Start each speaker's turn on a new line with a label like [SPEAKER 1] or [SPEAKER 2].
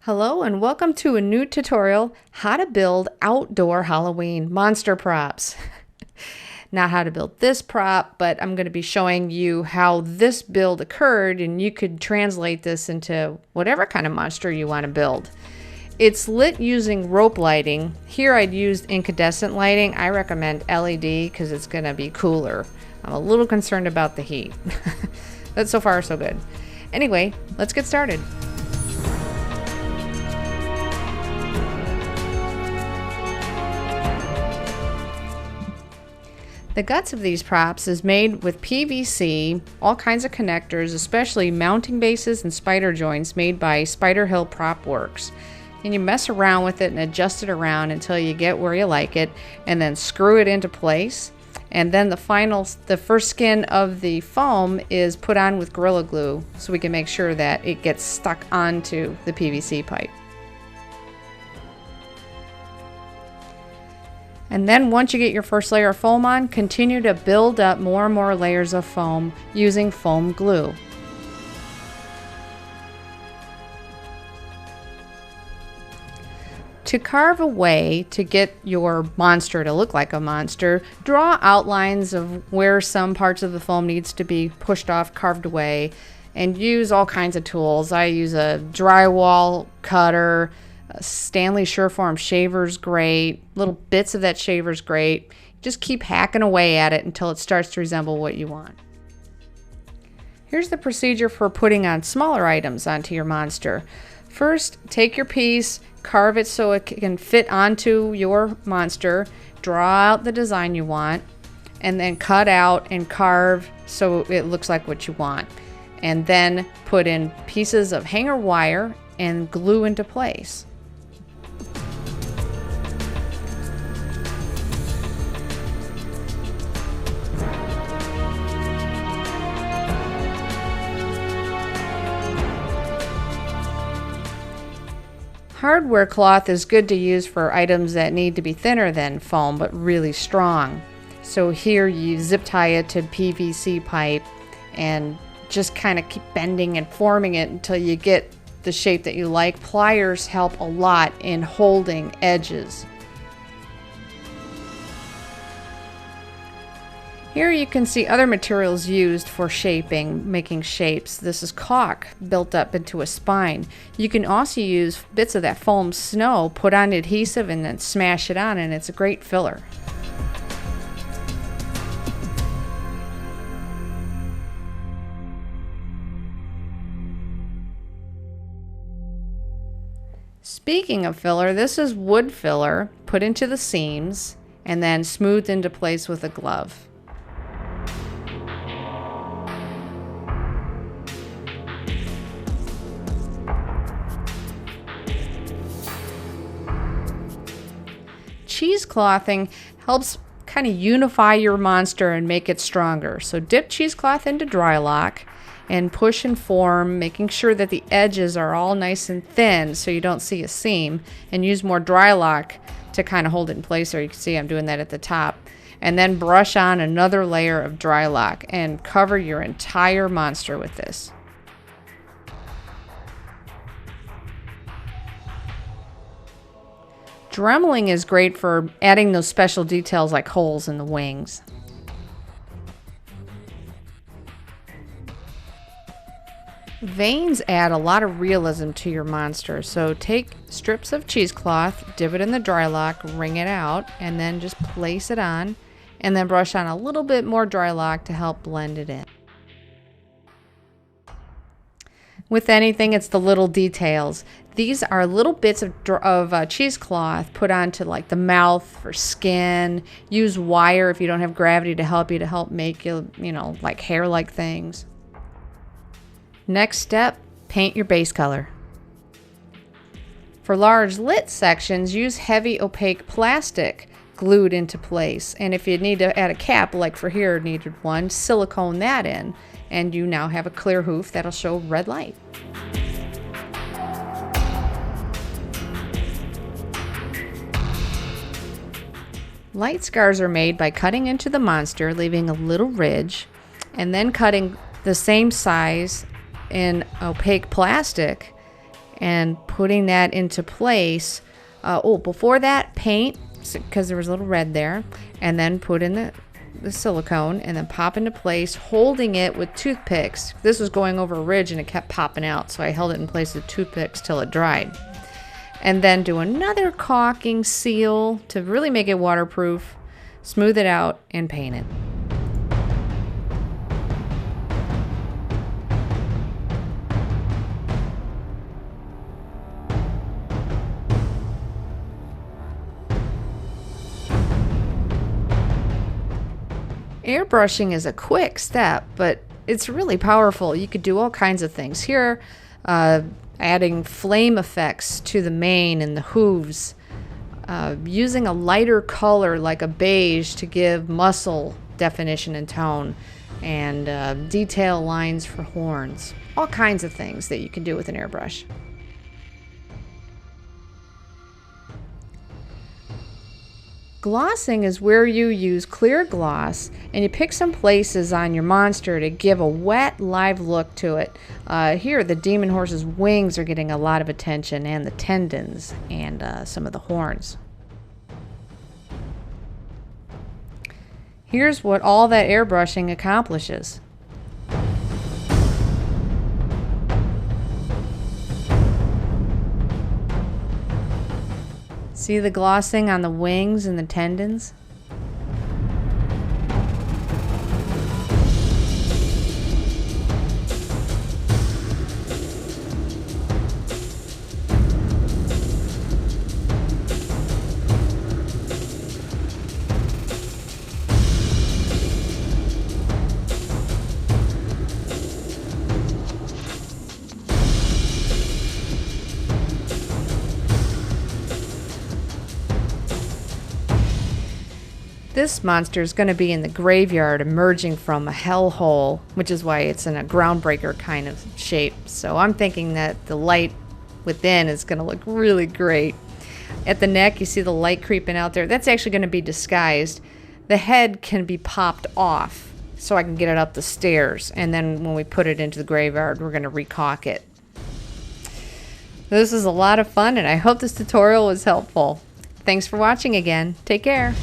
[SPEAKER 1] Hello and welcome to a new tutorial, how to build outdoor Halloween monster props. Not how to build this prop, but I'm going to be showing you how this build occurred, and you could translate this into whatever kind of monster you want to build. It's lit using rope lighting. Here I'd used incandescent lighting. I recommend LED because it's going to be cooler. I'm a little concerned about the heat. But so far so good. Anyway, let's get started. The guts of these props is made with PVC, all kinds of connectors, especially mounting bases and spider joints made by Spider Hill Prop Works. And you mess around with it and adjust it around until you get where you like it, and then screw it into place. And then the first skin of the foam is put on with Gorilla Glue so we can make sure that it gets stuck onto the PVC pipe. And then once you get your first layer of foam on, continue to build up more and more layers of foam using foam glue. To carve a way to get your monster to look like a monster, draw outlines of where some parts of the foam needs to be pushed off, carved away, and use all kinds of tools. I use a drywall cutter, a Stanley Sureform shaver's great, little bits of that shaver's great. Just keep hacking away at it until it starts to resemble what you want. Here's the procedure for putting on smaller items onto your monster. First, take your piece, carve it so it can fit onto your monster, draw out the design you want, and then cut out and carve so it looks like what you want. And then put in pieces of hanger wire and glue into place. Hardware cloth is good to use for items that need to be thinner than foam but really strong. So here you zip tie it to PVC pipe and just kind of keep bending and forming it until you get the shape that you like. Pliers help a lot in holding edges. Here you can see other materials used for shaping, making shapes. This is caulk built up into a spine. You can also use bits of that foam snow, put on adhesive, and then smash it on, and it's a great filler. Speaking of filler, this is wood filler put into the seams and then smoothed into place with a glove. Cheeseclothing helps kind of unify your monster and make it stronger. So dip cheesecloth into dry lock and push and form, making sure that the edges are all nice and thin so you don't see a seam, and use more dry lock to kind of hold it in place. Or you can see I'm doing that at the top. And then brush on another layer of dry lock and cover your entire monster with this. Dremeling is great for adding those special details like holes in the wings. Veins add a lot of realism to your monster, so take strips of cheesecloth, dip it in the dry lock, wring it out, and then just place it on, and then brush on a little bit more dry lock to help blend it in. With anything, it's the little details. These are little bits of cheesecloth put onto like the mouth or skin. Use wire if you don't have gravity to help make you know, like hair-like things. Next step, paint your base color. For large lit sections, use heavy opaque plastic glued into place. And if you need to add a cap, like for here, needed one, silicone that in, and you now have a clear hoof that'll show red light. Light scars are made by cutting into the monster, leaving a little ridge, and then cutting the same size in opaque plastic and putting that into place. Before that, paint, because there was a little red there, and then put in the silicone and then pop into place, holding it with toothpicks. This was going over a ridge and it kept popping out, so I held it in place with toothpicks till it dried. And then do another caulking seal to really make it waterproof, smooth it out, and paint it. Airbrushing is a quick step, but it's really powerful. You could do all kinds of things. Here, adding flame effects to the mane and the hooves, using a lighter color like a beige to give muscle definition and tone, and detail lines for horns. All kinds of things that you can do with an airbrush. Glossing is where you use clear gloss and you pick some places on your monster to give a wet, live look to it. Here, the demon horse's wings are getting a lot of attention, and the tendons and some of the horns. Here's what all that airbrushing accomplishes. See the glossing on the wings and the tendons? This monster is going to be in the graveyard emerging from a hellhole, which is why it's in a groundbreaker kind of shape. So I'm thinking that the light within is going to look really great. At the neck, you see the light creeping out there. That's actually going to be disguised. The head can be popped off so I can get it up the stairs. And then when we put it into the graveyard, we're going to recaulk it. This is a lot of fun, and I hope this tutorial was helpful. Thanks for watching again. Take care.